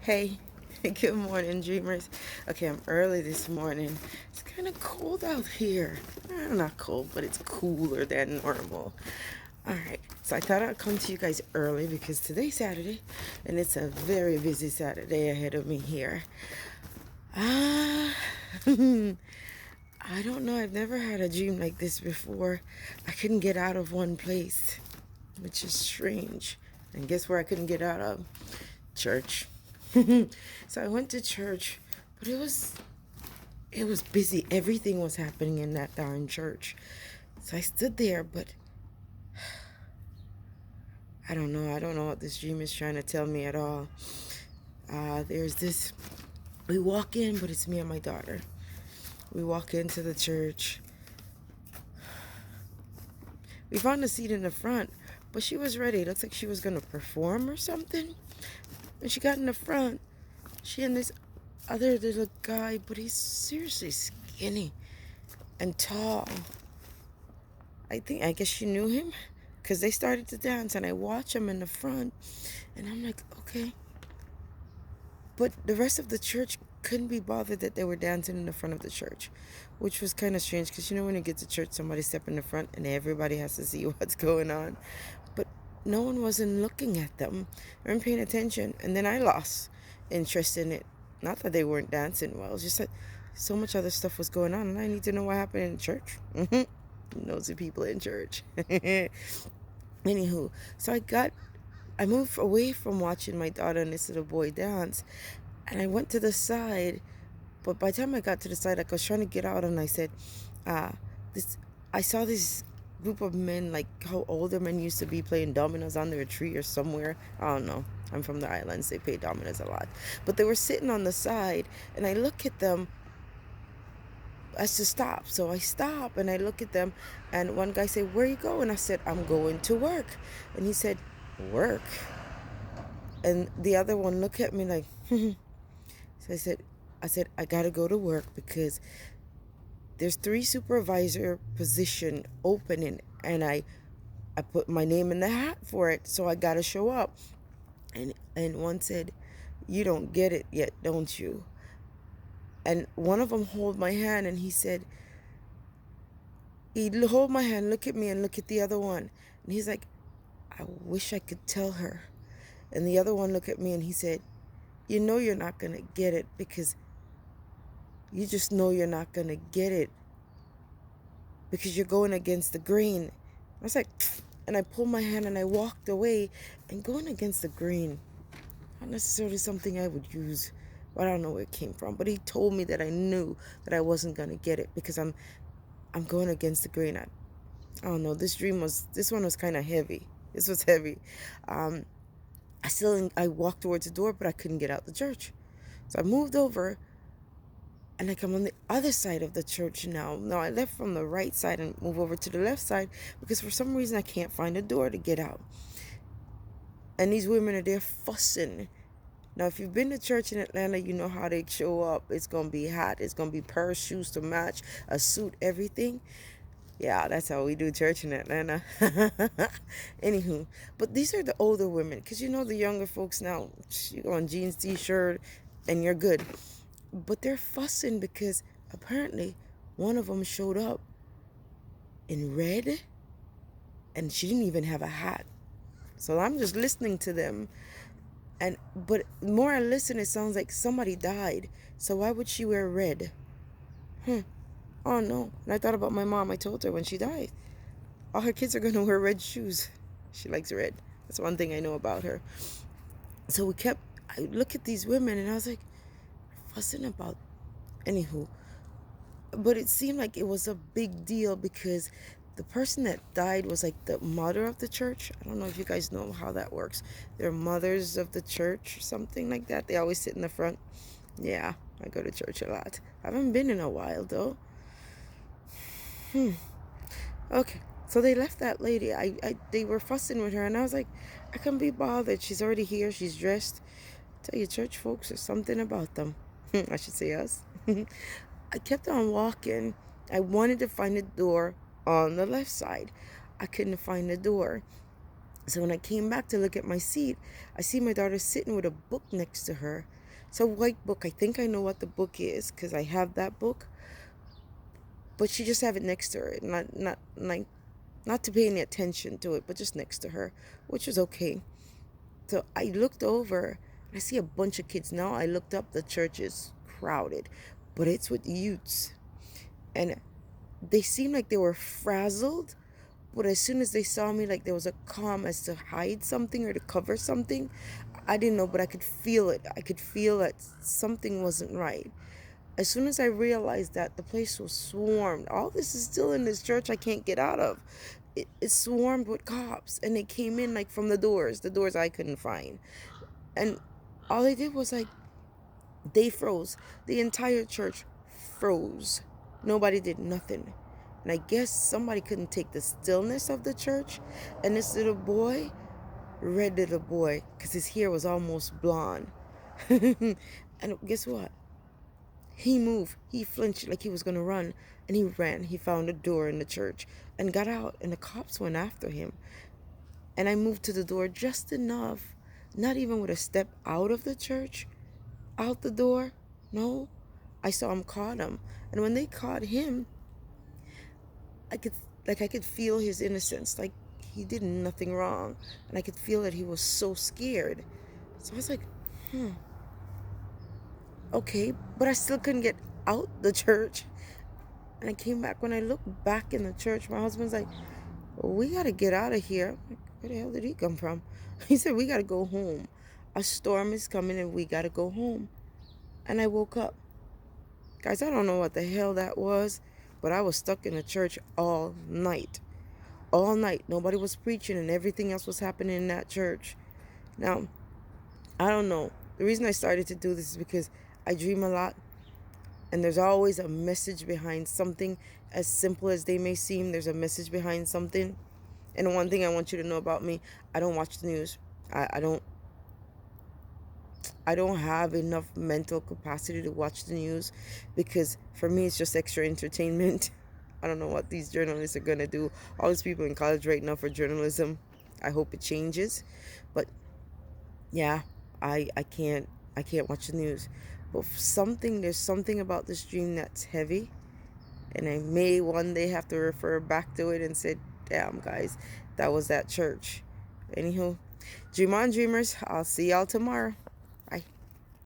Hey, good morning, dreamers. Okay, I'm early this morning. It's kind of cold out here. Not cold, but it's cooler than normal. All right, so I thought I'd come to you guys early because today's Saturday, and it's a very busy Saturday ahead of me here. Ah, I don't know. I've never had a dream like this before. I couldn't get out of one place, which is strange. And guess where I couldn't get out of? Church. So I went to church, but it was busy. Everything was happening in that darn church. So I stood there, but I don't know. I don't know what this dream is trying to tell me at all. There's this. We walk in, but it's me and my daughter. We walk into the church. We found a seat in the front, but she was ready. It looks like she was gonna perform or something. When she got in the front, she and this other little guy, but he's seriously skinny and tall. I guess she knew him because they started to dance and I watched them in the front and I'm like, okay. But the rest of the church couldn't be bothered that they were dancing in the front of the church, which was kind of strange because when you get to church, somebody step in the front and everybody has to see what's going on. But no one wasn't looking at them. They weren't paying attention. And then I lost interest in it. Not that they weren't dancing well, it's just that so much other stuff was going on and I need to know what happened in church. Nosy people in church. Anywho, so I moved away from watching my daughter and this little boy dance, and I went to the side. But by the time I got to the side, like I was trying to get out, and I said, "This." I saw this group of men, like how older men used to be, playing dominoes under a tree or somewhere. I don't know. I'm from the islands; they play dominoes a lot. But they were sitting on the side, and I look at them as to stop. So I stop and I look at them, and one guy said, "Where you going?" I said, "I'm going to work." And he said, "Work?" And the other one looked at me like, so I said, "I gotta go to work because there's 3 supervisor position opening, and I put my name in the hat for it, so I gotta show up." And one said, "You don't get it yet, don't you?" And one of them hold my hand, and he'd hold my hand, look at me, and look at the other one, and he's like, "I wish I could tell her." And the other one looked at me and he said, "You know you're not gonna get it because you just know you're not gonna get it because you're going against the grain." I was like, "Pfft," and I pulled my hand and I walked away. And going against the grain, not necessarily something I would use, but I don't know where it came from. But he told me that I knew that I wasn't gonna get it because I'm going against the grain. I don't know. This one was kind of heavy. This was heavy. I walked towards the door, but I couldn't get out the church. So I moved over, and like I'm on the other side of the church now. Now I left from the right side and move over to the left side because for some reason I can't find a door to get out. And these women are there fussing. Now, if you've been to church in Atlanta, you know how they show up. It's going to be hot. It's going to be pair of shoes to match, a suit, everything. Yeah, that's how we do church in Atlanta. Anywho, but these are the older women because the younger folks now, you go on jeans, t-shirt, and you're good. But they're fussing because apparently one of them showed up in red and she didn't even have a hat. So I'm just listening to them. But the more I listen, it sounds like somebody died. So why would she wear red? Oh no. And I thought about my mom. I told her when she died, all her kids are going to wear red shoes. She likes red. That's one thing I know about her. So I look at these women and I was like, fussing about, anywho. But it seemed like it was a big deal because the person that died was like the mother of the church. I don't know if you guys know how that works. They're mothers of the church or something like that. They always sit in the front. Yeah, I go to church a lot. I haven't been in a while though. Okay, so they left that lady. They were fussing with her, and I was like, I can't be bothered. She's already here. She's dressed. Tell you, church folks, there's something about them. I should say us. I kept on walking. I wanted to find a door on the left side. I couldn't find the door. So when I came back to look at my seat, I see my daughter sitting with a book next to her. It's a white book. I think I know what the book is because I have that book. But she just have it next to her, not to pay any attention to it, but just next to her, which was okay. So I looked over and I see a bunch of kids. Now I looked up, the church is crowded, but it's with youths. And they seemed like they were frazzled, but as soon as they saw me, like there was a calm as to hide something or to cover something. I didn't know, but I could feel it. I could feel that something wasn't right. As soon as I realized that, the place was swarmed. All this is still in this church I can't get out of. It swarmed with cops, and they came in like from the doors I couldn't find. And all they did was like, they froze. The entire church froze. Nobody did nothing. And I guess somebody couldn't take the stillness of the church. And this little boy, red little boy, because his hair was almost blonde. And guess what? He moved. He flinched like he was going to run. And he ran. He found a door in the church and got out. And the cops went after him. And I moved to the door just enough, not even with a step out of the church, out the door. No, I saw him caught him. And when they caught him, I could feel his innocence. Like he did nothing wrong. And I could feel that he was so scared. So I was like, okay, but I still couldn't get out the church. And I came back. When I looked back in the church, my husband's like, well, we got to get out of here. I'm like, where the hell did he come from? He said, we got to go home. A storm is coming and we got to go home. And I woke up. Guys, I don't know what the hell that was, but I was stuck in the church all night. All night. Nobody was preaching and everything else was happening in that church. Now, I don't know. The reason I started to do this is because I dream a lot. And there's always a message behind something. As simple as they may seem, there's a message behind something. And one thing I want you to know about me, I don't watch the news. I don't have enough mental capacity to watch the news, because for me it's just extra entertainment. I don't know what these journalists are gonna do. All these people in college right now for journalism. I hope it changes. But yeah, I can't watch the news. But there's something about this dream that's heavy, and I may one day have to refer back to it and say, damn guys, that was that church. Anywho, dream on dreamers. I'll see y'all tomorrow.